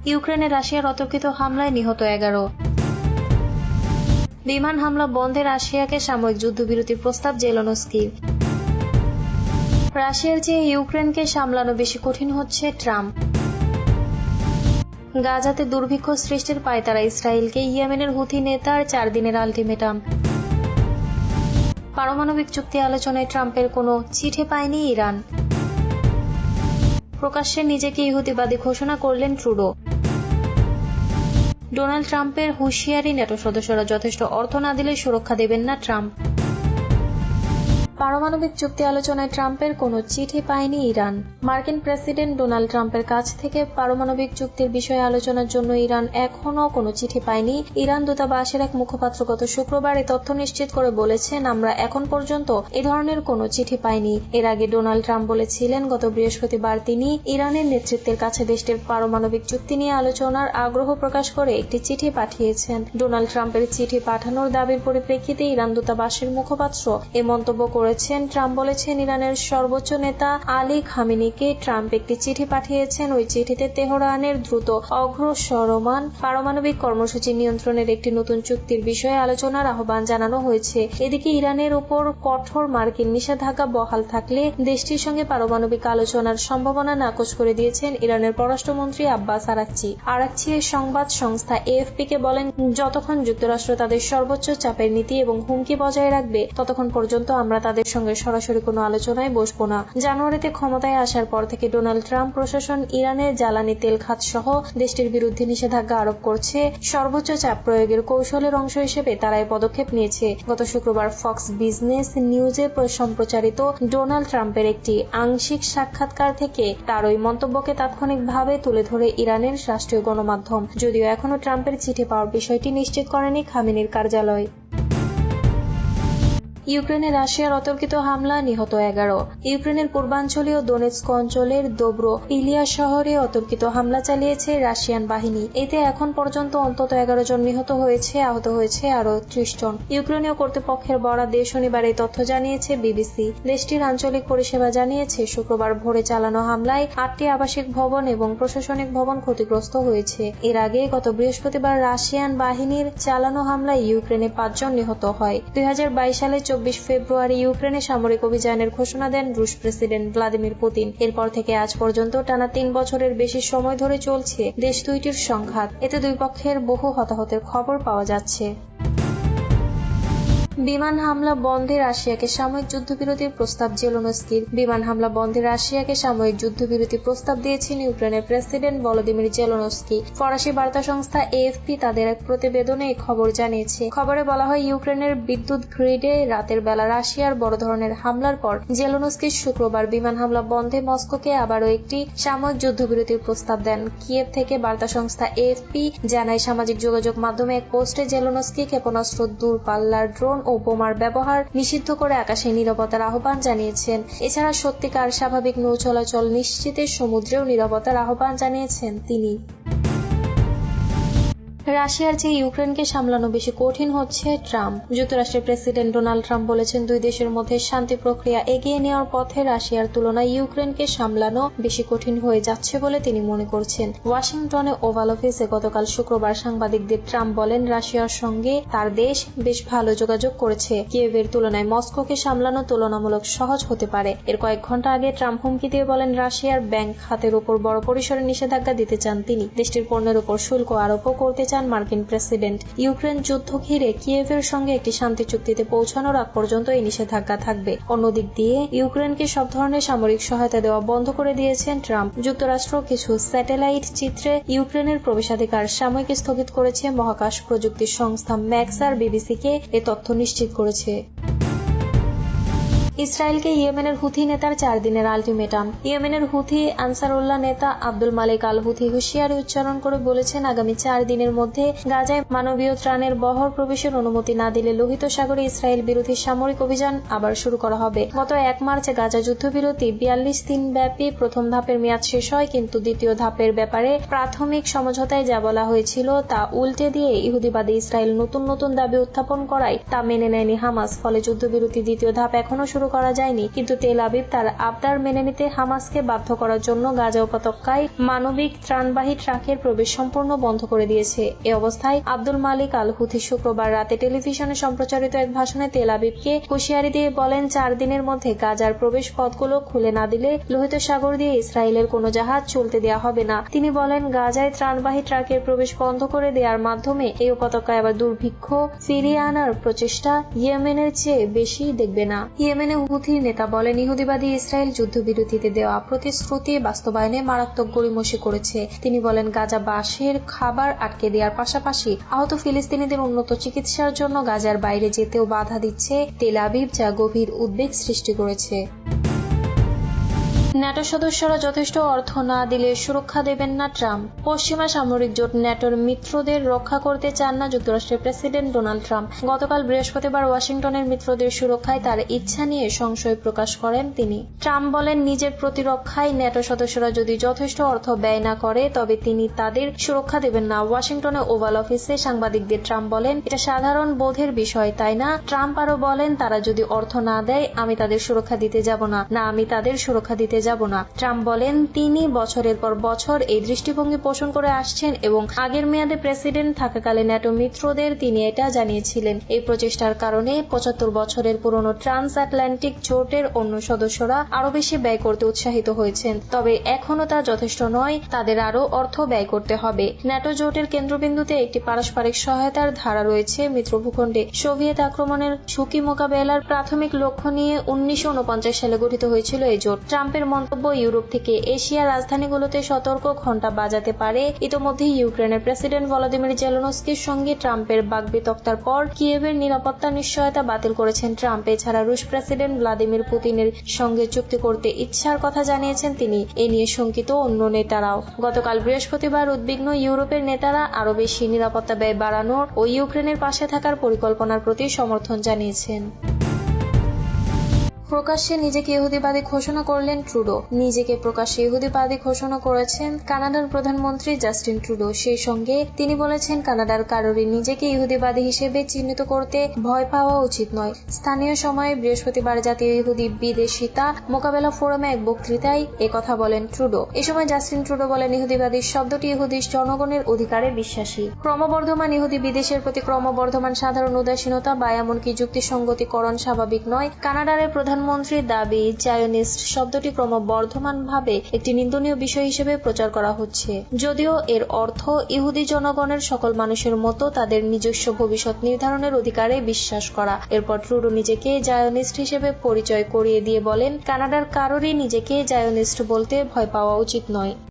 ইউক্রেনে রাশিয়ার অতর্কিত হামলায় নিহত 11। বিমান হামলা বন্ধে রাশিয়াকে সাময়িক যুদ্ধবিরতির প্রস্তাব জেলেনস্কির। রাশিয়ার চেয়ে ইউক্রেনকে সামলানো বেশি কঠিন হচ্ছে ট্রাম্প। গাজাতে দুর্ভিক্ষ সৃষ্টির পায়তারা ইসরায়েলকে, ইয়েমেনের হুথি নেতার 4 দিনের আলটিমেটাম। পারমাণবিক চুক্তি আলোচনায় ট্রাম্পের কোনো চিঠি পায়নি ইরান। প্রকাশ্যে নিজেকে ইহুদিবাদী ঘোষণা করলেন ট্রুডো। ডোনাল্ড ট্রাম্পের হুঁশিয়ারি, ন্যাটো সদস্যরা যথেষ্ট অর্থ না দিলে সুরক্ষা দেবেন না ট্রাম্প। পারমাণবিক চুক্তি আলোচনায় ট্রাম্পের কোনো চিঠি পায়নি ইরান। মার্কিন প্রেসিডেন্ট ডোনাল্ড ট্রাম্পের কাছ থেকে পারমাণবিক চুক্তির বিষয়ে আলোচনার জন্য ইরান এখনও কোনো চিঠি পায়নি। ইরান দূতাবাসের এক মুখপাত্র গত শুক্রবার এই তথ্য নিশ্চিত করে বলেছেন, আমরা এখন পর্যন্ত এ ধরনের কোনো চিঠি পাইনি। এর আগে ডোনাল্ড ট্রাম্প বলেছিলেন গত বৃহস্পতিবার তিনি ইরানের নেতৃত্বের কাছে দেশটির পারমাণবিক চুক্তি নিয়ে আলোচনার আগ্রহ প্রকাশ করে একটি চিঠি পাঠিয়েছেন। ডোনাল্ড ট্রাম্পের চিঠি পাঠানোর দাবির পরিপ্রেক্ষিতে ইরান দূতাবাসের মুখপাত্র এ মন্তব্য করেছেন। ট্রাম্প বলেছেন, ইরানের সর্বোচ্চ নেতা আলী খামেনিকে ট্রাম্প একটি চিঠি পাঠিয়েছেন। ওই চিঠিতে তেহরানের দ্রুত অগ্রসরমান পারমাণবিক কর্মসূচি নিয়ন্ত্রণের একটি নতুন চুক্তির বিষয়ে আলোচনার আহ্বান জানানো হয়েছে। এদিকে ইরানের উপর কঠোর মার্কিন নিষেধাজ্ঞা বহাল থাকলে দেশটির সঙ্গে পারমাণবিক আলোচনার সম্ভাবনা নাকচ করে দিয়েছেন ইরানের পররাষ্ট্রমন্ত্রী আব্বাস আরাকচি এর সংবাদ সংস্থা এএফপি কে বলেন, যতক্ষণ যুক্তরাষ্ট্র তাদের সর্বোচ্চ চাপের নীতি এবং হুমকি বজায় রাখবে ততক্ষণ পর্যন্ত আমরা তাদের সঙ্গে সরাসরি কোনো আলোচনায় বসবো না। জানুয়ারিতে ক্ষমতায় আসার পর থেকে ডোনাল্ড ট্রাম্প প্রশাসন ইরানের জ্বালানি তেল খাত সহ দেশটির বিরুদ্ধে নিষেধাজ্ঞা আরোপ করছে। সর্বোচ্চ চাপ প্রয়োগের কৌশলের অংশ হিসেবে তারা এই পদক্ষেপ নিয়েছে। গত শুক্রবার ফক্স বিজনেস নিউজে সম্প্রচারিত ডোনাল্ড ট্রাম্পের একটি আংশিক সাক্ষাৎকার থেকে তার ওই মন্তব্যকে তাৎক্ষণিকভাবে তুলে ধরে ইরানের রাষ্ট্রীয় গণমাধ্যম, যদিও এখনো ট্রাম্পের চিঠি পাওয়ার বিষয়টি নিশ্চিত করেনি খামেনির কার্যালয়। ইউক্রেনে রাশিয়ার অতর্কিত হামলা, নিহত 11। ইউক্রেনের পূর্বাঞ্চলীয় দোনেৎস্ক অঞ্চলের দোব্রো ইলিয়া শহরে অতর্কিত হামলা চালিয়েছে রাশিয়ান বাহিনী। এতে এখন পর্যন্ত অন্তত 11 জন নিহত হয়েছে, আহত হয়েছে আরও 30 জন। ইউক্রেনীয় কর্তৃপক্ষের বরাদ্দে শনিবার এই তথ্য জানিয়েছে বিবিসি। দেশটির আঞ্চলিক পরিষেবা জানিয়েছে, শুক্রবার ভোরে চালানো হামলায় 8টি আবাসিক ভবন এবং প্রশাসনিক ভবন ক্ষতিগ্রস্ত হয়েছে। এর আগে গত বৃহস্পতিবার রাশিয়ান বাহিনীর চালানো হামলায় ইউক্রেনে 5 জন নিহত হয়। 2022 সালে 24 ফেব্রুয়ারি ইউক্রেনে সামরিক অভিযানের ঘোষণা দেন রুশ প্রেসিডেন্ট ভ্লাদিমির পুতিন। এরপর থেকে আজ পর্যন্ত টানা 3 বছরের বেশি সময় ধরে চলছে দেশ দুইটির সংঘাত। এতে দুই পক্ষের বহু হতাহতের খবর পাওয়া যাচ্ছে। বিমান হামলা বন্ধে রাশিয়াকে সাময়িক যুদ্ধবিরতির প্রস্তাব জেলেনস্কির। বিমান হামলা বন্ধে রাশিয়াকে সাময়িক যুদ্ধবিরতির প্রস্তাব দিয়েছেন ইউক্রেনের প্রেসিডেন্ট ভলোদিমির জেলেনস্কি। ফরাসি বার্তা সংস্থা এএফপি তাদের এক প্রতিবেদনে এই খবর জানিয়েছে। খবরে বলা হয়, ইউক্রেনের বিদ্যুৎ গ্রিডে রাতের বেলা রাশিয়ার বড় ধরনের হামলার পর জেলেনস্কি শুক্রবার বিমান হামলা বন্ধে মস্কোকে আবারও একটি সাময়িক যুদ্ধবিরতির প্রস্তাব দেন। কিয়েভ থেকে বার্তা সংস্থা এএফপি জানায়, সামাজিক যোগাযোগ মাধ্যমে এক পোস্টে জেলেনস্কি ক্ষেপণাস্ত্র, দূরপাল্লার ড্রোন ও বোমার ব্যবহার নিষিদ্ধ করে আকাশে নিরাপত্তার আহ্বান জানিয়েছেন। এছাড়া সত্যিকার স্বাভাবিক নৌ চলাচল নিশ্চিতে সমুদ্রেও নিরাপত্তার আহ্বান জানিয়েছেন তিনি। রাশিয়ার চেয়ে ইউক্রেনকে সামলানো বেশি কঠিন হচ্ছে ট্রাম্প। যুক্তরাষ্ট্রের প্রেসিডেন্ট ডোনাল্ড ট্রাম্প বলেছেন, দুই দেশের মধ্যে শান্তি প্রক্রিয়া এগিয়ে নেওয়ার পথে রাশিয়ার তুলনায় ইউক্রেনকে সামলানো বেশি কঠিন হয়ে যাচ্ছে বলে তিনি মনে করছেন। ওয়াশিংটনে ওভাল অফিসে গতকাল শুক্রবার সাংবাদিকদের ট্রাম্প বলেন, রাশিয়ার সঙ্গে তার দেশ বেশ ভালো যোগাযোগ করেছে। কিয়েভের তুলনায় মস্কোকে সামলানো তুলনামূলক সহজ হতে পারে। এর কয়েক ঘন্টা আগে ট্রাম্প হুমকি দিয়ে বলেন, রাশিয়ার ব্যাংক খাতের উপর বড় পরিসরে নিষেধাজ্ঞা দিতে চান তিনি। দেশটির পণ্যের উপর শুল্ক আরোপও করতে চান মার্কিন প্রেসিডেন্ট। ইউক্রেন যুদ্ধ ঘিরে কিয়েভের সঙ্গে একটি শান্তি চুক্তিতে পৌঁছানোর আগ পর্যন্ত এই নিষেধাজ্ঞা থাকবে। অন্যদিক দিয়ে ইউক্রেনকে সব ধরনের সামরিক সহায়তা দেওয়া বন্ধ করে দিয়েছেন ট্রাম্প। যুক্তরাষ্ট্র কিছু স্যাটেলাইট চিত্রে ইউক্রেনের প্রবেশাধিকার সাময়িক স্থগিত করেছে। মহাকাশ প্রযুক্তি সংস্থা ম্যাক্সার বিবিসিকে এ তথ্য নিশ্চিত করেছে। ইসরায়েলকে ইয়েমেনের হুথি নেতার 4 দিনের আলটিমেটাম। ইয়েমেনের হুথি আনসারুল্লাহ নেতা আব্দুল মালিক আল হুথি হুঁশিয়ারি উচ্চারণ করে বলেছেন, আগামী 4 দিনের মধ্যে গাজায় মানবীয় ত্রাণের বহর প্রবেশের অনুমতি না দিলে লোহিত সাগরে ইসরায়েল বিরোধী সামরিক অভিযান আবার শুরু করা হবে। গত 1 মার্চে গাজা যুদ্ধবিরতি 42 দিন ব্যাপী প্রথম ধাপের মেয়াদ শেষ হয়, কিন্তু দ্বিতীয় ধাপের ব্যাপারে প্রাথমিক সমঝোতায় যা বলা হয়েছিল তা উল্টে দিয়ে ইহুদিবাদী ইসরায়েল নতুন নতুন দাবি উত্থাপন করায় তা মেনে নেয়নি হামাস। ফলে যুদ্ধবিরতি দ্বিতীয় ধাপ এখনো শুরু করা যায়নি, কিন্তু তেল আবিব তার আবদার মেনে নিতে হামাসকে বাধ্য করার জন্য গাজা উপত্যকায় মানবিক ত্রাণবাহী ট্রাকের প্রবেশ সম্পূর্ণ বন্ধ করে দিয়েছে। এ অবস্থায় আব্দুল মালিক আল হুথি শুক্রবার রাতে টেলিভিশনে সম্প্রচারিত এক ভাষণে তেল আবিবকে হুঁশিয়ারি দিয়ে বলেন, 4 দিনের মধ্যে গাজার প্রবেশ পথগুলো খুলে না দিলে লোহিত সাগর দিয়ে ইসরায়েলের কোনো জাহাজ চলতে দেওয়া হবে না। তিনি বলেন, গাজায় ত্রাণবাহী ট্রাকের প্রবেশ বন্ধ করে দেওয়ার মাধ্যমে এই উপত্যকায় আবার দুর্ভিক্ষ ফিরিয়ে আনার প্রচেষ্টা ইয়েমেনের চেয়ে বেশি দেখবে না। ইয়েমেনে হুথির নেতা বলেন, ইহুদিবাদী ইসরায়েল যুদ্ধবিরতিতে দেওয়া প্রতিশ্রুতি বাস্তবায়নে মারাত্মক গড়িমসি করেছে। তিনি বলেন, গাজাবাসীর খাবার আটকে দেওয়ার পাশাপাশি আহত ফিলিস্তিনিদের উন্নত চিকিৎসার জন্য গাজার বাইরে যেতেও বাধা দিচ্ছে তেল আবিব, যা গভীর উদ্বেগ সৃষ্টি করেছে। ন্যাটো সদস্যরা যথেষ্ট অর্থ না দিলে সুরক্ষা দেবেন না ট্রাম্প। পশ্চিমা সামরিক জোট ন্যাটোর মিত্রদের রক্ষা করতে চান না যুক্তরাষ্ট্রের প্রেসিডেন্ট ডোনাল্ড ট্রাম্প। গতকাল বৃহস্পতিবার ওয়াশিংটনের মিত্রদের সুরক্ষায় তার ইচ্ছা নিয়ে সংশয় প্রকাশ করেন তিনি। ট্রাম্প বলেন, নিজের প্রতিরক্ষায় ন্যাটো সদস্যরা যদি যথেষ্ট অর্থ ব্যয় না করে তবে তিনি তাদের সুরক্ষা দেবেন না। ওয়াশিংটনে ওভাল অফিসে সাংবাদিকদের ট্রাম্প বলেন, এটা সাধারণ বোধের বিষয়, তাই না? ট্রাম্প আরো বলেন, তারা যদি অর্থ না দেয় আমি তাদের সুরক্ষা দিতে যাব না, আমি তাদের সুরক্ষা দিতে যাব না। ট্রাম্প বলেন, তিনি বছরের পর বছর এই দৃষ্টিভঙ্গি পোষণ করে আসছেন এবং আগের মেয়াদে প্রেসিডেন্ট থাকাকালে ন্যাটো মিত্রদের তিনি এটা জানিয়েছিলেন। এই প্রচেষ্টার কারণে 75 বছরের পুরনো ট্রান্স আটলান্টিক জোটের অন্য সদস্যরা আরো বেশি ব্যয় করতে উৎসাহিত হয়েছেন। তবে এখনো তা যথেষ্ট নয়, তাদের আরো অর্থ ব্যয় করতে হবে। ন্যাটো জোটের কেন্দ্রবিন্দুতে একটি পারস্পরিক সহায়তার ধারা রয়েছে। মিত্র ভূখণ্ডে সোভিয়েত আক্রমণের ঝুঁকি মোকাবেলার প্রাথমিক লক্ষ্য নিয়ে 1949 সালে গঠিত হয়েছিল এই জোট। ট্রাম্পের মন্তব্য, ইউরোপ থেকে এশিয়ার রাজধানীগুলোতে সতর্ক ঘণ্টা বাজাতে পারে। ইতোমধ্যে ইউক্রেনের প্রেসিডেন্ট ভলোদিমির জেলেনস্কির সঙ্গে ট্রাম্পের বাকবিতক্তার পর কিয়েভের নিরাপত্তা নিশ্চয়তা বাতিল করেছেন ট্রাম্প। এছাড়া রুশ প্রেসিডেন্ট ভ্লাদিমির পুতিনের সঙ্গে চুক্তি করতে ইচ্ছার কথা জানিয়েছেন তিনি। এ নিয়ে শঙ্কিত অন্য নেতারাও। গতকাল বৃহস্পতিবার উদ্বিগ্ন ইউরোপের নেতারা আরো বেশি নিরাপত্তা ব্যয় বাড়ানোর ও ইউক্রেনের পাশে থাকার পরিকল্পনার প্রতি সমর্থন জানিয়েছেন। প্রকাশ্যে নিজেকে ইহুদিবাদী ঘোষণা করলেন ট্রুডো। নিজেকে প্রকাশ্যে ইহুদিবাদী ঘোষণা করেছেন কানাডার প্রধানমন্ত্রী জাস্টিন ট্রুডো। সেই সঙ্গে তিনি বলেছেন, কানাডার কারোরই নিজেকে ইহুদিবাদী হিসেবে চিহ্নিত করতে ভয় পাওয়া উচিত নয়। স্থানীয় সময়ে বৃহস্পতিবার জাতীয় ইহুদি বিদেশিতা মোকাবেলা ফোরামে এক বক্তৃতায় একথা বলেন ট্রুডো। এ সময় জাস্টিন ট্রুডো বলেন, ইহুদিবাদী শব্দটি ইহুদি জনগণের অধিকারে বিশ্বাসী। ক্রমবর্ধমান ইহুদি বিদেশের প্রতি ক্রমবর্ধমান সাধারণ উদাসীনতা বা এমনকি যুক্তিসঙ্গতিকরণ স্বাভাবিক নয়। কানাডার প্রধানমন্ত্রীর দাবি, জায়োনিস্ট শব্দটি ক্রমবর্ধমানভাবে একটি নিন্দনীয় বিষয় হিসেবে প্রচার করা হচ্ছে, যদিও এর অর্থ ইহুদি জনগণের সকল মানুষের মতো তাদের নিজস্ব ভবিষ্যৎ নির্ধারণের অধিকারে বিশ্বাস করা। এরপর ট্রুডো নিজেকে জায়োনিস্ট হিসেবে পরিচয় করিয়ে দিয়ে বলেন, কানাডার কারোরই নিজেকে জায়োনিস্ট বলতে ভয় পাওয়া উচিত নয়।